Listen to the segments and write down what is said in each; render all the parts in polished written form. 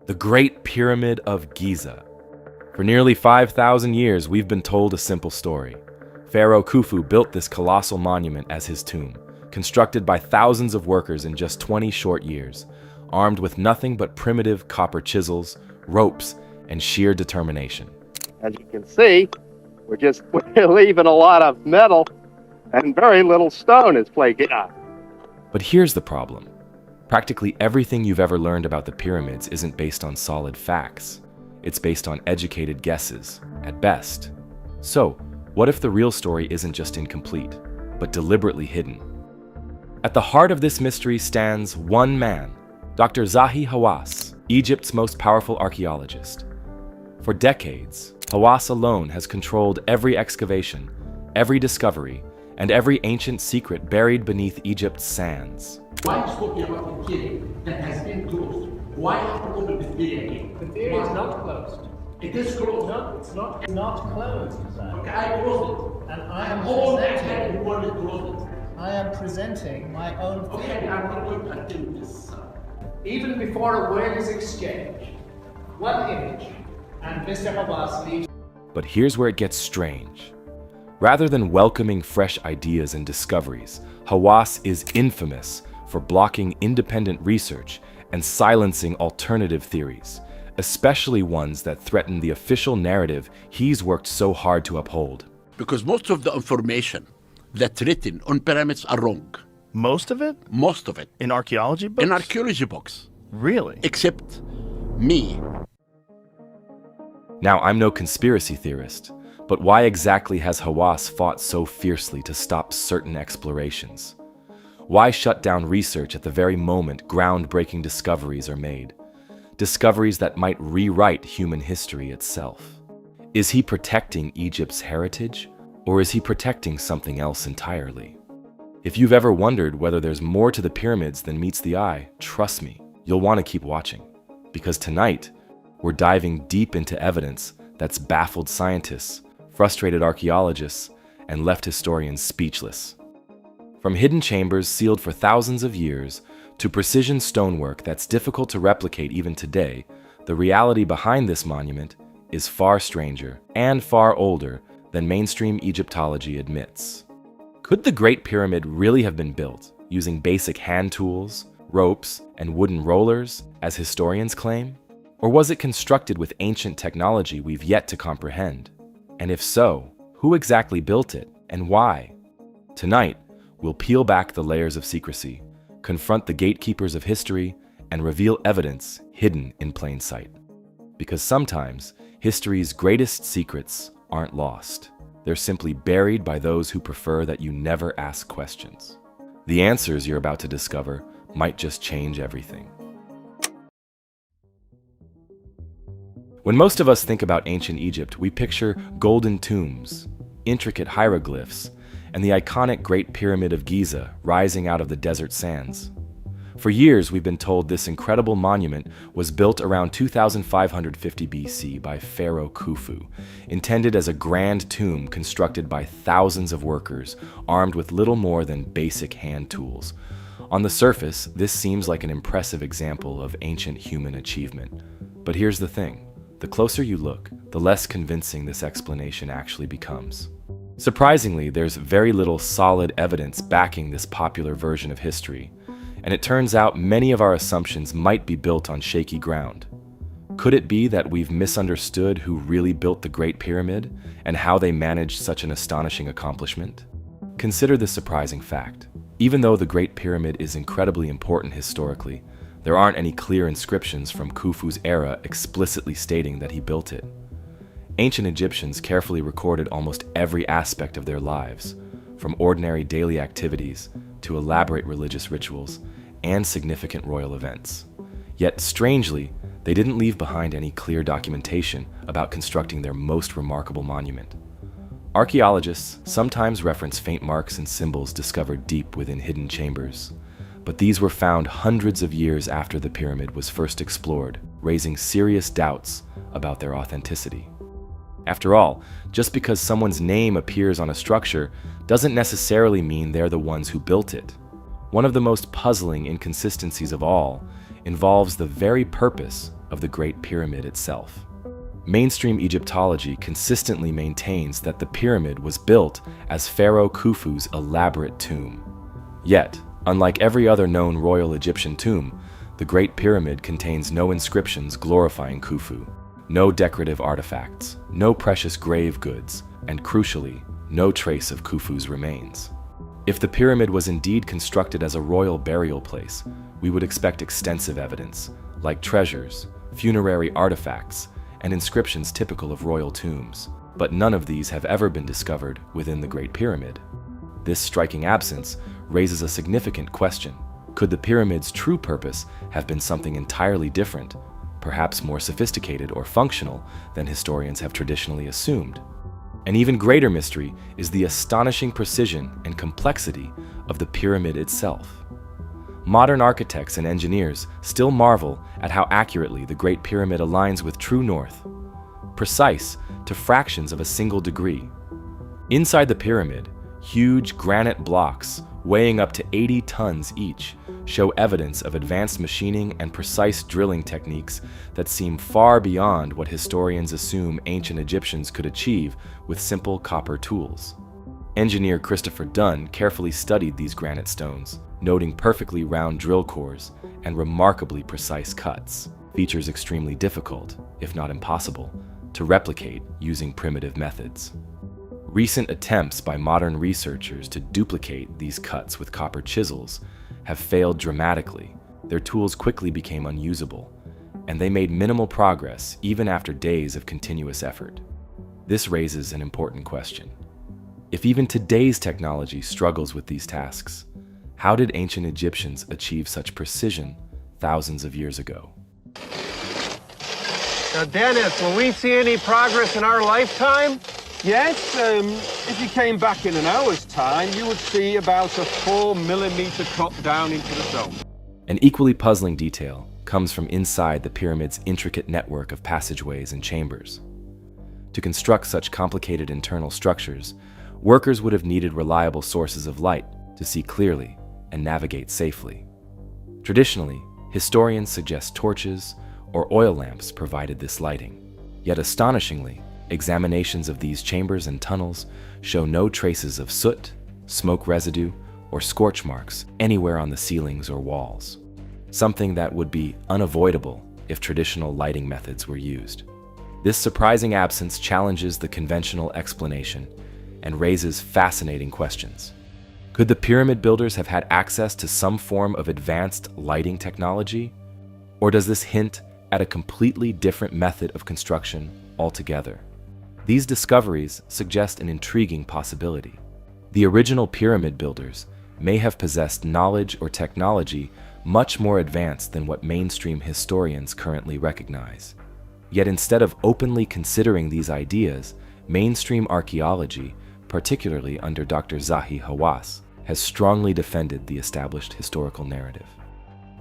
The Great Pyramid of Giza. For nearly 5,000 years, we've been told a simple story. Pharaoh Khufu built this colossal monument as his tomb, constructed by thousands of workers in just 20 short years, armed with nothing but primitive copper chisels, ropes, and sheer determination. As you can see, we're leaving a lot of metal and very little stone is flaking up. But here's the problem. Practically everything you've ever learned about the pyramids isn't based on solid facts. It's based on educated guesses, at best. So, what if the real story isn't just incomplete, but deliberately hidden? At the heart of this mystery stands one man, Dr. Zahi Hawass, Egypt's most powerful archaeologist. For decades, Hawass alone has controlled every excavation, every discovery, and every ancient secret buried beneath Egypt's sands. Why are you talking about a theory that has been closed? Why have to open the theory again? The theory is not closed. It is closed. No, it's not. It's not closed, Zach. Okay, I closed it. And I am all presenting. that the world closed it. I am presenting my own theory. Okay, I'm not going to attempt this. Even before a word is exchanged, one image, and Mr. Hawass leaves. But here's where it gets strange. Rather than welcoming fresh ideas and discoveries, Hawass is infamous for blocking independent research and silencing alternative theories, especially ones that threaten the official narrative he's worked so hard to uphold. Because most of the information that's written on pyramids are wrong. Most of it? Most of it. In archaeology books? In archaeology books. Really? Except me. Now, I'm no conspiracy theorist, but why exactly has Hawass fought so fiercely to stop certain explorations? Why shut down research at the very moment groundbreaking discoveries are made? Discoveries that might rewrite human history itself. Is he protecting Egypt's heritage, or is he protecting something else entirely? If you've ever wondered whether there's more to the pyramids than meets the eye, trust me, you'll want to keep watching. Because tonight, we're diving deep into evidence that's baffled scientists, frustrated archaeologists, and left historians speechless. From hidden chambers sealed for thousands of years to precision stonework that's difficult to replicate even today, the reality behind this monument is far stranger and far older than mainstream Egyptology admits. Could the Great Pyramid really have been built using basic hand tools, ropes, and wooden rollers, as historians claim? Or was it constructed with ancient technology we've yet to comprehend? And if so, who exactly built it and why? Tonight, we'll peel back the layers of secrecy, confront the gatekeepers of history, and reveal evidence hidden in plain sight. Because sometimes, history's greatest secrets aren't lost. They're simply buried by those who prefer that you never ask questions. The answers you're about to discover might just change everything. When most of us think about ancient Egypt, we picture golden tombs, intricate hieroglyphs, and the iconic Great Pyramid of Giza rising out of the desert sands. For years, we've been told this incredible monument was built around 2550 BC by Pharaoh Khufu, intended as a grand tomb constructed by thousands of workers armed with little more than basic hand tools. On the surface, this seems like an impressive example of ancient human achievement. But here's the thing. The closer you look, the less convincing this explanation actually becomes. Surprisingly, there's very little solid evidence backing this popular version of history, and it turns out many of our assumptions might be built on shaky ground. Could it be that we've misunderstood who really built the Great Pyramid and how they managed such an astonishing accomplishment? Consider this surprising fact. Even though the Great Pyramid is incredibly important historically, there aren't any clear inscriptions from Khufu's era explicitly stating that he built it. Ancient Egyptians carefully recorded almost every aspect of their lives, from ordinary daily activities to elaborate religious rituals and significant royal events. Yet, strangely, they didn't leave behind any clear documentation about constructing their most remarkable monument. Archaeologists sometimes reference faint marks and symbols discovered deep within hidden chambers, but these were found hundreds of years after the pyramid was first explored, raising serious doubts about their authenticity. After all, just because someone's name appears on a structure doesn't necessarily mean they're the ones who built it. One of the most puzzling inconsistencies of all involves the very purpose of the Great Pyramid itself. Mainstream Egyptology consistently maintains that the pyramid was built as Pharaoh Khufu's elaborate tomb. Yet, unlike every other known royal Egyptian tomb, the Great Pyramid contains no inscriptions glorifying Khufu, no decorative artifacts, no precious grave goods, and crucially, no trace of Khufu's remains. If the pyramid was indeed constructed as a royal burial place, we would expect extensive evidence, like treasures, funerary artifacts, and inscriptions typical of royal tombs. But none of these have ever been discovered within the Great Pyramid. This striking absence raises a significant question. Could the pyramid's true purpose have been something entirely different, perhaps more sophisticated or functional than historians have traditionally assumed? An even greater mystery is the astonishing precision and complexity of the pyramid itself. Modern architects and engineers still marvel at how accurately the Great Pyramid aligns with true north, precise to fractions of a single degree. Inside the pyramid, huge granite blocks weighing up to 80 tons each show evidence of advanced machining and precise drilling techniques that seem far beyond what historians assume ancient Egyptians could achieve with simple copper tools. Engineer Christopher Dunn carefully studied these granite stones, noting perfectly round drill cores and remarkably precise cuts, features extremely difficult, if not impossible, to replicate using primitive methods. Recent attempts by modern researchers to duplicate these cuts with copper chisels have failed dramatically. Their tools quickly became unusable, and they made minimal progress even after days of continuous effort. This raises an important question. If even today's technology struggles with these tasks, how did ancient Egyptians achieve such precision thousands of years ago? Now, Dennis, will we see any progress in our lifetime? Yes, if you came back in an hour's time, you would see about a 4mm cut down into the stone. An equally puzzling detail comes from inside the pyramid's intricate network of passageways and chambers. To construct such complicated internal structures, workers would have needed reliable sources of light to see clearly and navigate safely. Traditionally, historians suggest torches or oil lamps provided this lighting. Yet astonishingly, examinations of these chambers and tunnels show no traces of soot, smoke residue, or scorch marks anywhere on the ceilings or walls, something that would be unavoidable if traditional lighting methods were used. This surprising absence challenges the conventional explanation and raises fascinating questions. Could the pyramid builders have had access to some form of advanced lighting technology? Or does this hint at a completely different method of construction altogether? These discoveries suggest an intriguing possibility. The original pyramid builders may have possessed knowledge or technology much more advanced than what mainstream historians currently recognize. Yet instead of openly considering these ideas, mainstream archaeology, particularly under Dr. Zahi Hawass, has strongly defended the established historical narrative.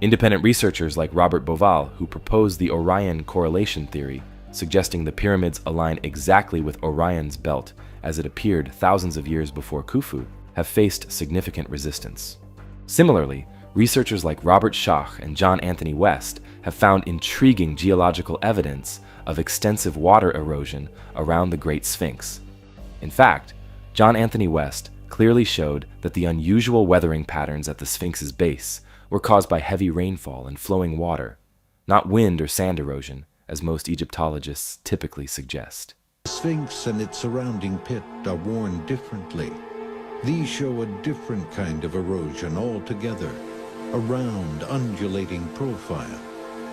Independent researchers like Robert Bauval, who proposed the Orion correlation theory, suggesting the pyramids align exactly with Orion's belt as it appeared thousands of years before Khufu, have faced significant resistance. Similarly, researchers like Robert Schach and John Anthony West have found intriguing geological evidence of extensive water erosion around the Great Sphinx. In fact, John Anthony West clearly showed that the unusual weathering patterns at the Sphinx's base were caused by heavy rainfall and flowing water, not wind or sand erosion, as most Egyptologists typically suggest. The Sphinx and its surrounding pit are worn differently. These show a different kind of erosion altogether, a round, undulating profile,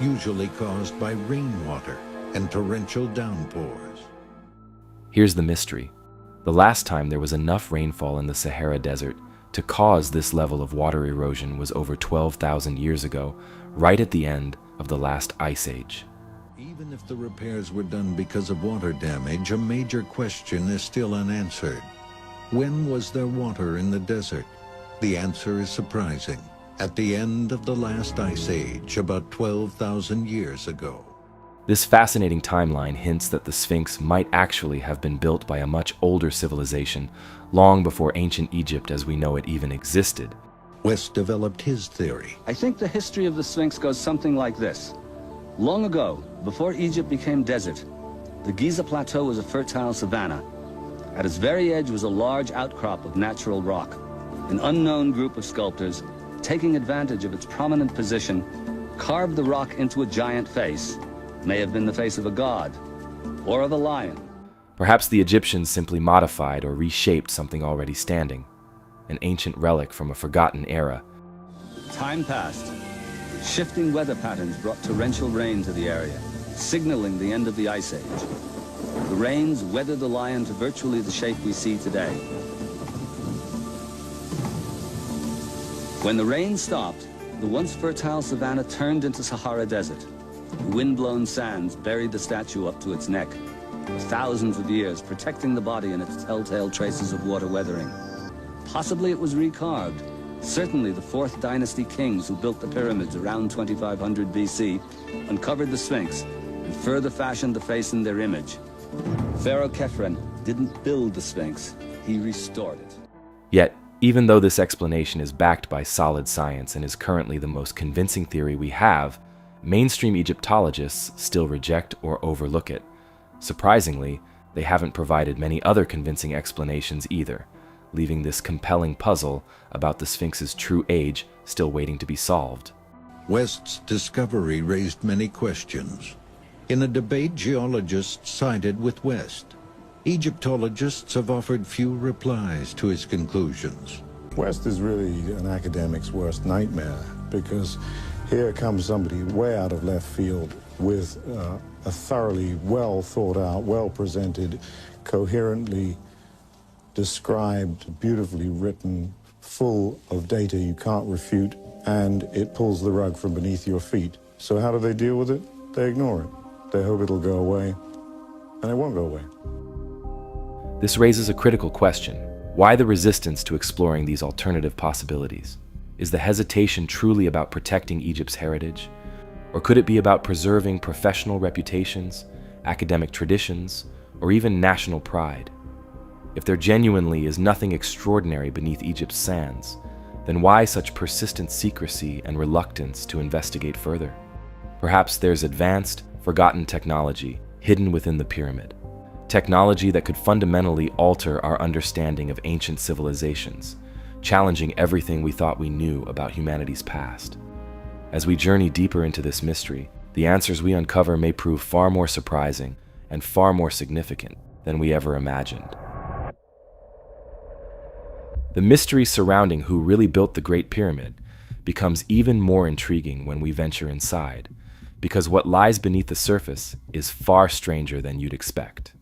usually caused by rainwater and torrential downpours. Here's the mystery. The last time there was enough rainfall in the Sahara Desert to cause this level of water erosion was over 12,000 years ago, right at the end of the last ice age. Even if the repairs were done because of water damage, a major question is still unanswered. When was there water in the desert? The answer is surprising. At the end of the last ice age, about 12,000 years ago. This fascinating timeline hints that the Sphinx might actually have been built by a much older civilization, long before ancient Egypt as we know it even existed. West developed his theory. I think the history of the Sphinx goes something like this. Long ago, before Egypt became desert, the Giza Plateau was a fertile savanna. At its very edge was a large outcrop of natural rock. An unknown group of sculptors, taking advantage of its prominent position, carved the rock into a giant face. May have been the face of a god, or of a lion. Perhaps the Egyptians simply modified or reshaped something already standing, an ancient relic from a forgotten era. Time passed. Shifting weather patterns brought torrential rain to the area, signaling the end of the Ice Age. The rains weathered the lion to virtually the shape we see today. When the rain stopped, the once fertile savanna turned into Sahara Desert. The wind-blown sands buried the statue up to its neck, for thousands of years, protecting the body and its telltale traces of water weathering. Possibly it was recarved. Certainly the 4th Dynasty kings who built the pyramids around 2500 BC uncovered the Sphinx and further fashioned the face in their image. Pharaoh Khephren didn't build the Sphinx, he restored it. Yet, even though this explanation is backed by solid science and is currently the most convincing theory we have, mainstream Egyptologists still reject or overlook it. Surprisingly, they haven't provided many other convincing explanations either, leaving this compelling puzzle about the Sphinx's true age still waiting to be solved. West's discovery raised many questions. In a debate, geologists sided with West. Egyptologists have offered few replies to his conclusions. West is really an academic's worst nightmare, because here comes somebody way out of left field with a thoroughly well thought out, well presented, coherently described, beautifully written, full of data you can't refute, and it pulls the rug from beneath your feet. So how do they deal with it? They ignore it. They hope it'll go away, and it won't go away. This raises a critical question. Why the resistance to exploring these alternative possibilities? Is the hesitation truly about protecting Egypt's heritage? Or could it be about preserving professional reputations, academic traditions, or even national pride? If there genuinely is nothing extraordinary beneath Egypt's sands, then why such persistent secrecy and reluctance to investigate further? Perhaps there's advanced, forgotten technology hidden within the pyramid. Technology that could fundamentally alter our understanding of ancient civilizations, challenging everything we thought we knew about humanity's past. As we journey deeper into this mystery, the answers we uncover may prove far more surprising and far more significant than we ever imagined. The mystery surrounding who really built the Great Pyramid becomes even more intriguing when we venture inside, because what lies beneath the surface is far stranger than you'd expect.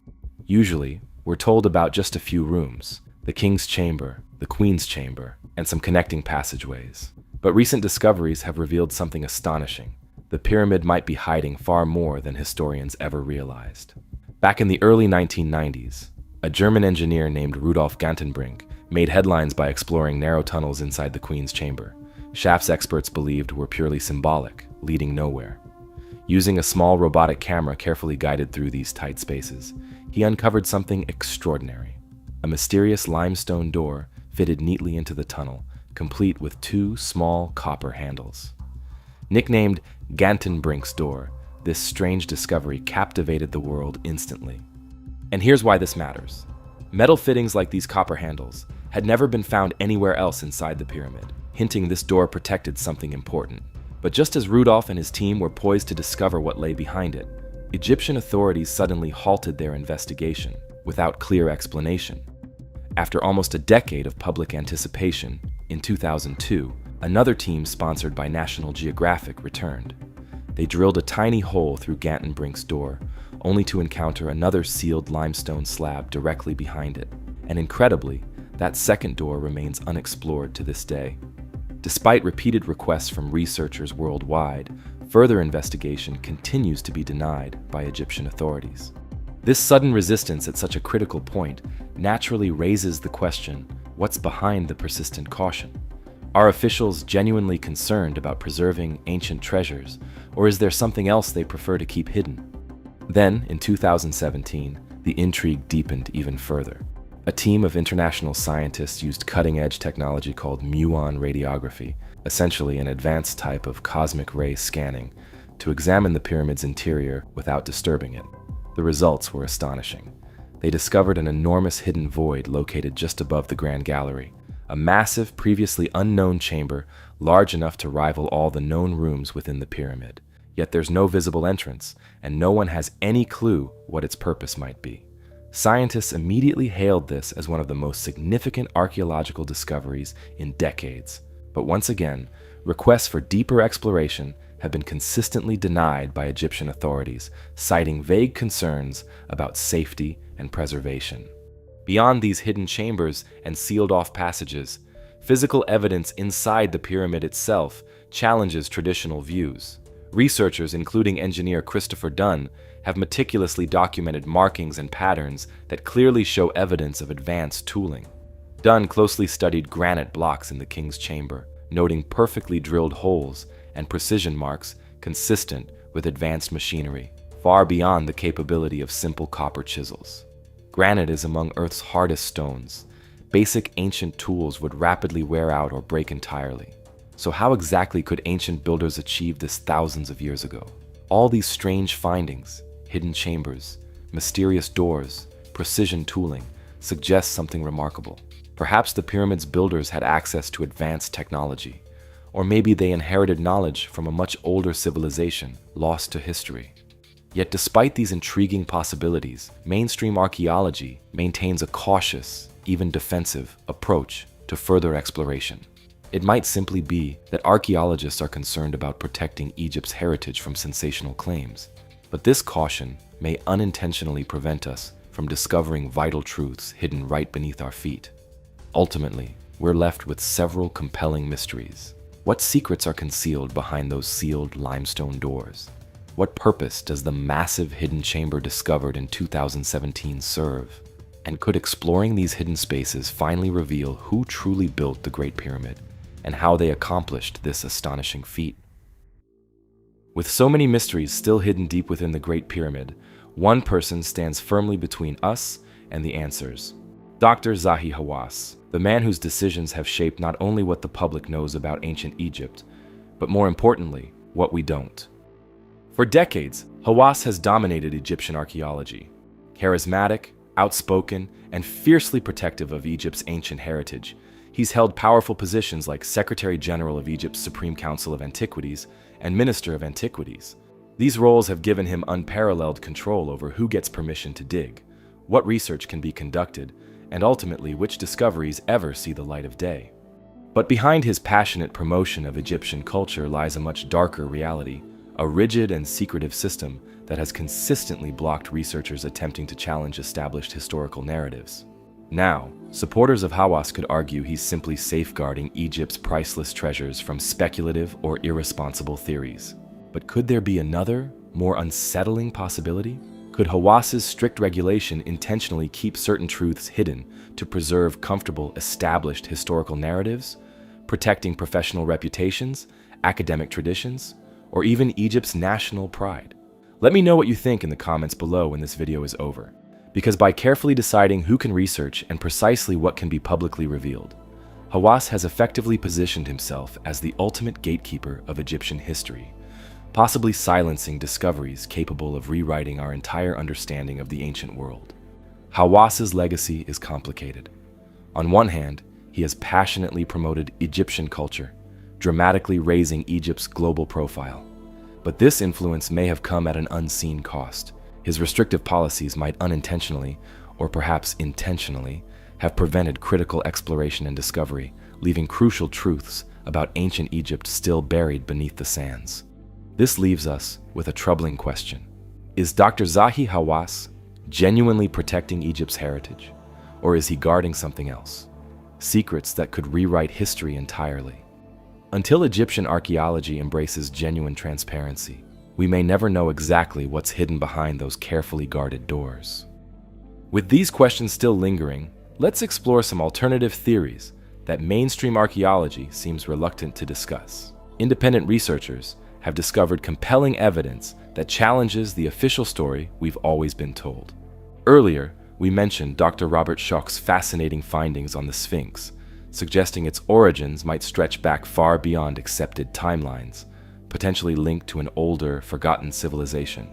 Usually, we're told about just a few rooms, the king's chamber, the queen's chamber, and some connecting passageways. But recent discoveries have revealed something astonishing. The pyramid might be hiding far more than historians ever realized. Back in the early 1990s, a German engineer named Rudolf Gantenbrink made headlines by exploring narrow tunnels inside the queen's chamber. Shafts experts believed were purely symbolic, leading nowhere. Using a small robotic camera carefully guided through these tight spaces, he uncovered something extraordinary. A mysterious limestone door fitted neatly into the tunnel, complete with 2 small copper handles. Nicknamed Gantenbrink's door, this strange discovery captivated the world instantly. And here's why this matters. Metal fittings like these copper handles had never been found anywhere else inside the pyramid, hinting this door protected something important. But just as Rudolf and his team were poised to discover what lay behind it, Egyptian authorities suddenly halted their investigation without clear explanation. After almost a decade of public anticipation, in 2002, another team sponsored by National Geographic returned. They drilled a tiny hole through Gantenbrink's door, only to encounter another sealed limestone slab directly behind it. And incredibly, that second door remains unexplored to this day. Despite repeated requests from researchers worldwide, further investigation continues to be denied by Egyptian authorities. This sudden resistance at such a critical point naturally raises the question, what's behind the persistent caution? Are officials genuinely concerned about preserving ancient treasures, or is there something else they prefer to keep hidden? Then, in 2017, the intrigue deepened even further. A team of international scientists used cutting-edge technology called muon radiography, essentially an advanced type of cosmic ray scanning, to examine the pyramid's interior without disturbing it. The results were astonishing. They discovered an enormous hidden void located just above the Grand Gallery, a massive, previously unknown chamber large enough to rival all the known rooms within the pyramid. Yet there's no visible entrance, and no one has any clue what its purpose might be. Scientists immediately hailed this as one of the most significant archaeological discoveries in decades. But once again, requests for deeper exploration have been consistently denied by Egyptian authorities, citing vague concerns about safety and preservation. Beyond these hidden chambers and sealed-off passages, physical evidence inside the pyramid itself challenges traditional views. Researchers, including engineer Christopher Dunn, have meticulously documented markings and patterns that clearly show evidence of advanced tooling. Dunn closely studied granite blocks in the king's chamber, noting perfectly drilled holes and precision marks consistent with advanced machinery, far beyond the capability of simple copper chisels. Granite is among Earth's hardest stones. Basic ancient tools would rapidly wear out or break entirely. So how exactly could ancient builders achieve this thousands of years ago? All these strange findings, hidden chambers, mysterious doors, precision tooling, suggest something remarkable. Perhaps the pyramid's builders had access to advanced technology, or maybe they inherited knowledge from a much older civilization lost to history. Yet despite these intriguing possibilities, mainstream archaeology maintains a cautious, even defensive, approach to further exploration. It might simply be that archaeologists are concerned about protecting Egypt's heritage from sensational claims, but this caution may unintentionally prevent us from discovering vital truths hidden right beneath our feet. Ultimately, we're left with several compelling mysteries. What secrets are concealed behind those sealed limestone doors? What purpose does the massive hidden chamber discovered in 2017 serve? And could exploring these hidden spaces finally reveal who truly built the Great Pyramid and how they accomplished this astonishing feat? With so many mysteries still hidden deep within the Great Pyramid, one person stands firmly between us and the answers. Dr. Zahi Hawass, the man whose decisions have shaped not only what the public knows about ancient Egypt, but more importantly, what we don't. For decades, Hawass has dominated Egyptian archaeology. Charismatic, outspoken, and fiercely protective of Egypt's ancient heritage, he's held powerful positions like Secretary General of Egypt's Supreme Council of Antiquities and Minister of Antiquities. These roles have given him unparalleled control over who gets permission to dig, what research can be conducted, and ultimately which discoveries ever see the light of day. But behind his passionate promotion of Egyptian culture lies a much darker reality, a rigid and secretive system that has consistently blocked researchers attempting to challenge established historical narratives. Now, supporters of Hawass could argue he's simply safeguarding Egypt's priceless treasures from speculative or irresponsible theories. But could there be another, more unsettling possibility? Could Hawass's strict regulation intentionally keep certain truths hidden to preserve comfortable, established historical narratives, protecting professional reputations, academic traditions, or even Egypt's national pride? Let me know what you think in the comments below when this video is over, because by carefully deciding who can research and precisely what can be publicly revealed, Hawass has effectively positioned himself as the ultimate gatekeeper of Egyptian history, possibly silencing discoveries capable of rewriting our entire understanding of the ancient world. Hawass's legacy is complicated. On one hand, he has passionately promoted Egyptian culture, dramatically raising Egypt's global profile. But this influence may have come at an unseen cost. His restrictive policies might unintentionally, or perhaps intentionally, have prevented critical exploration and discovery, leaving crucial truths about ancient Egypt still buried beneath the sands. This leaves us with a troubling question. Is Dr. Zahi Hawass genuinely protecting Egypt's heritage, or is he guarding something else? Secrets that could rewrite history entirely. Until Egyptian archaeology embraces genuine transparency, we may never know exactly what's hidden behind those carefully guarded doors. With these questions still lingering, let's explore some alternative theories that mainstream archaeology seems reluctant to discuss. Independent researchers have discovered compelling evidence that challenges the official story we've always been told. Earlier, we mentioned Dr. Robert Schoch's fascinating findings on the Sphinx, suggesting its origins might stretch back far beyond accepted timelines, potentially linked to an older, forgotten civilization.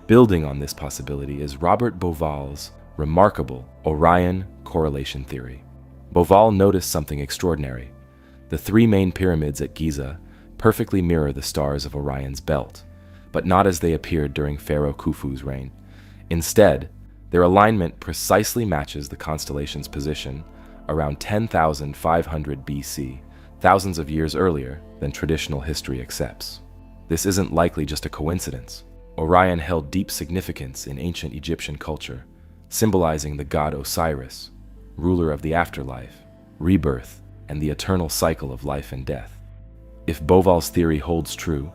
Building on this possibility is Robert Bauval's remarkable Orion correlation theory. Bauval noticed something extraordinary. The three main pyramids at Giza perfectly mirror the stars of Orion's belt, but not as they appeared during Pharaoh Khufu's reign. Instead, their alignment precisely matches the constellation's position around 10,500 BC, thousands of years earlier than traditional history accepts. This isn't likely just a coincidence. Orion held deep significance in ancient Egyptian culture, symbolizing the god Osiris, ruler of the afterlife, rebirth, and the eternal cycle of life and death. If Bauval's theory holds true,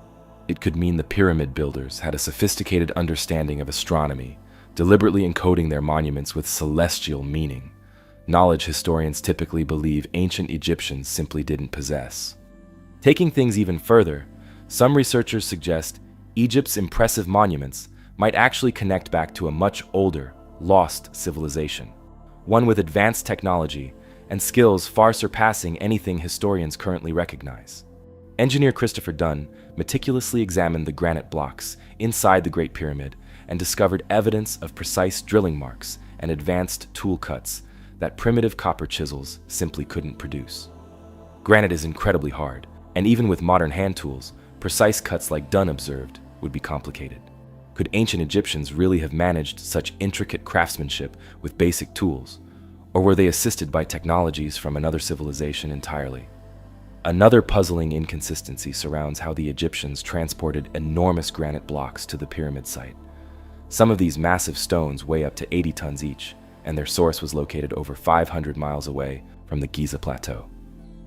it could mean the pyramid builders had a sophisticated understanding of astronomy, deliberately encoding their monuments with celestial meaning, knowledge historians typically believe ancient Egyptians simply didn't possess. Taking things even further, some researchers suggest Egypt's impressive monuments might actually connect back to a much older, lost civilization, one with advanced technology and skills far surpassing anything historians currently recognize. Engineer Christopher Dunn meticulously examined the granite blocks inside the Great Pyramid and discovered evidence of precise drilling marks and advanced tool cuts that primitive copper chisels simply couldn't produce. Granite is incredibly hard, and even with modern hand tools, precise cuts like Dunn observed would be complicated. Could ancient Egyptians really have managed such intricate craftsmanship with basic tools, or were they assisted by technologies from another civilization entirely? Another puzzling inconsistency surrounds how the Egyptians transported enormous granite blocks to the pyramid site. Some of these massive stones weigh up to 80 tons each, and their source was located over 500 miles away from the Giza Plateau.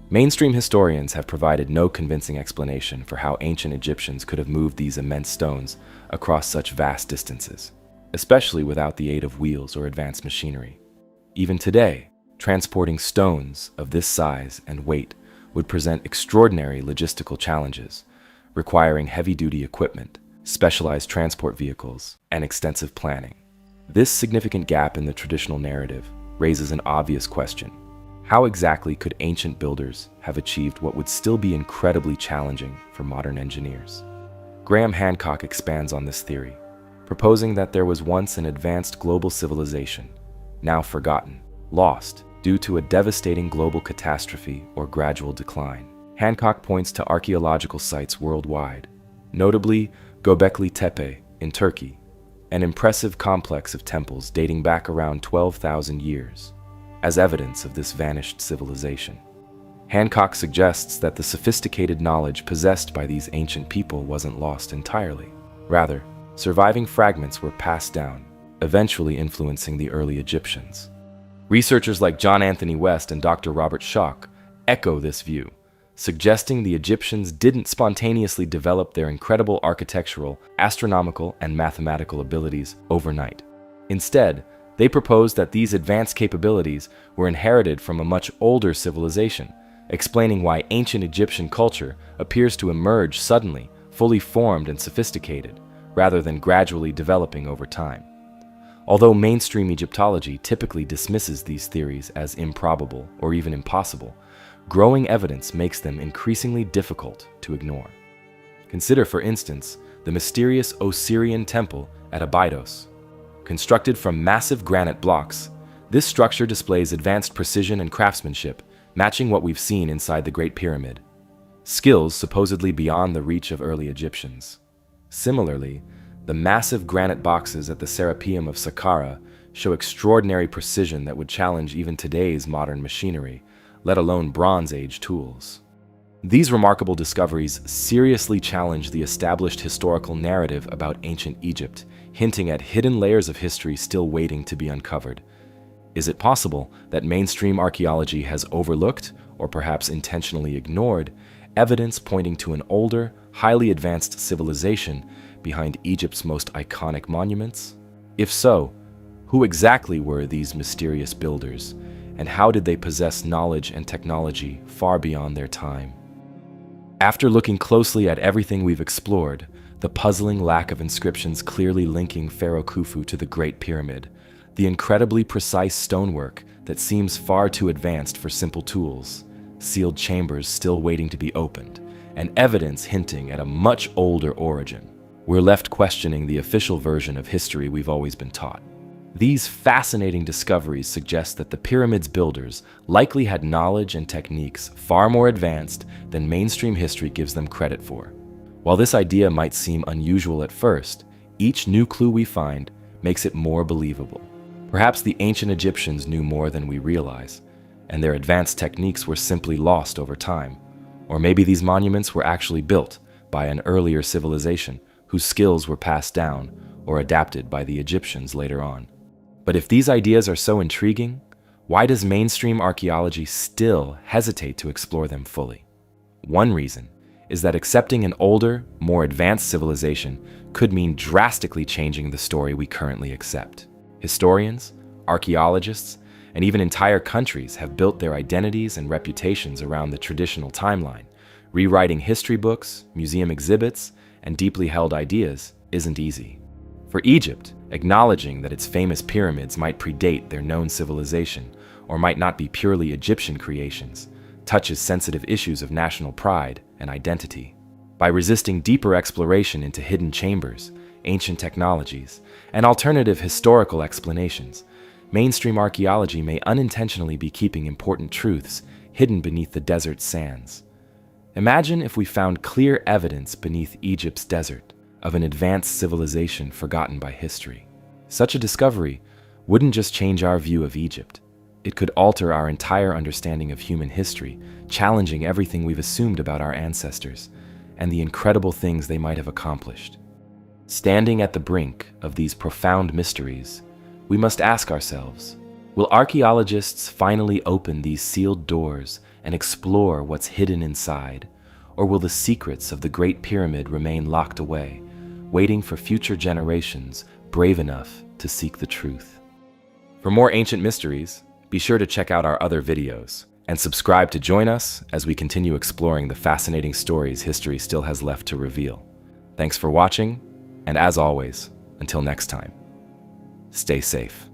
Mainstream historians have provided no convincing explanation for how ancient Egyptians could have moved these immense stones across such vast distances, especially without the aid of wheels or advanced machinery. Even today, transporting stones of this size and weight would present extraordinary logistical challenges, requiring heavy-duty equipment, specialized transport vehicles, and extensive planning. This significant gap in the traditional narrative raises an obvious question. How exactly could ancient builders have achieved what would still be incredibly challenging for modern engineers? Graham Hancock expands on this theory, proposing that there was once an advanced global civilization, now forgotten, lost, due to a devastating global catastrophe or gradual decline. Hancock points to archaeological sites worldwide, notably Göbekli Tepe in Turkey, an impressive complex of temples dating back around 12,000 years, as evidence of this vanished civilization. Hancock suggests that the sophisticated knowledge possessed by these ancient people wasn't lost entirely. Rather, surviving fragments were passed down, eventually influencing the early Egyptians. Researchers like John Anthony West and Dr. Robert Schoch echo this view, suggesting the Egyptians didn't spontaneously develop their incredible architectural, astronomical, and mathematical abilities overnight. Instead, they propose that these advanced capabilities were inherited from a much older civilization, explaining why ancient Egyptian culture appears to emerge suddenly, fully formed and sophisticated, rather than gradually developing over time. Although mainstream Egyptology typically dismisses these theories as improbable or even impossible, growing evidence makes them increasingly difficult to ignore. Consider, for instance, the mysterious Osirian temple at Abydos. Constructed from massive granite blocks, this structure displays advanced precision and craftsmanship, matching what we've seen inside the Great Pyramid. Skills supposedly beyond the reach of early Egyptians. Similarly, the massive granite boxes at the Serapeum of Saqqara show extraordinary precision that would challenge even today's modern machinery, let alone Bronze Age tools. These remarkable discoveries seriously challenge the established historical narrative about ancient Egypt, hinting at hidden layers of history still waiting to be uncovered. Is it possible that mainstream archaeology has overlooked, or perhaps intentionally ignored, evidence pointing to an older, highly advanced civilization behind Egypt's most iconic monuments? If so, who exactly were these mysterious builders, and how did they possess knowledge and technology far beyond their time? After looking closely at everything we've explored, the puzzling lack of inscriptions clearly linking Pharaoh Khufu to the Great Pyramid, the incredibly precise stonework that seems far too advanced for simple tools, sealed chambers still waiting to be opened, and evidence hinting at a much older origin. We're left questioning the official version of history we've always been taught. These fascinating discoveries suggest that the pyramids' builders likely had knowledge and techniques far more advanced than mainstream history gives them credit for. While this idea might seem unusual at first, each new clue we find makes it more believable. Perhaps the ancient Egyptians knew more than we realize, and their advanced techniques were simply lost over time. Or maybe these monuments were actually built by an earlier civilization whose skills were passed down or adapted by the Egyptians later on. But if these ideas are so intriguing, why does mainstream archaeology still hesitate to explore them fully? One reason is that accepting an older, more advanced civilization could mean drastically changing the story we currently accept. Historians, archaeologists, and even entire countries have built their identities and reputations around the traditional timeline. Rewriting history books, museum exhibits, and deeply held ideas isn't easy. For Egypt, acknowledging that its famous pyramids might predate their known civilization or might not be purely Egyptian creations touches sensitive issues of national pride and identity. By resisting deeper exploration into hidden chambers, ancient technologies, and alternative historical explanations, mainstream archaeology may unintentionally be keeping important truths hidden beneath the desert's sands. Imagine if we found clear evidence beneath Egypt's desert of an advanced civilization forgotten by history. Such a discovery wouldn't just change our view of Egypt. It could alter our entire understanding of human history, challenging everything we've assumed about our ancestors and the incredible things they might have accomplished. Standing at the brink of these profound mysteries, we must ask ourselves, will archaeologists finally open these sealed doors and explore what's hidden inside, or will the secrets of the Great Pyramid remain locked away, waiting for future generations brave enough to seek the truth? For more ancient mysteries, be sure to check out our other videos and subscribe to join us as we continue exploring the fascinating stories history still has left to reveal. Thanks for watching, and as always, until next time, stay safe.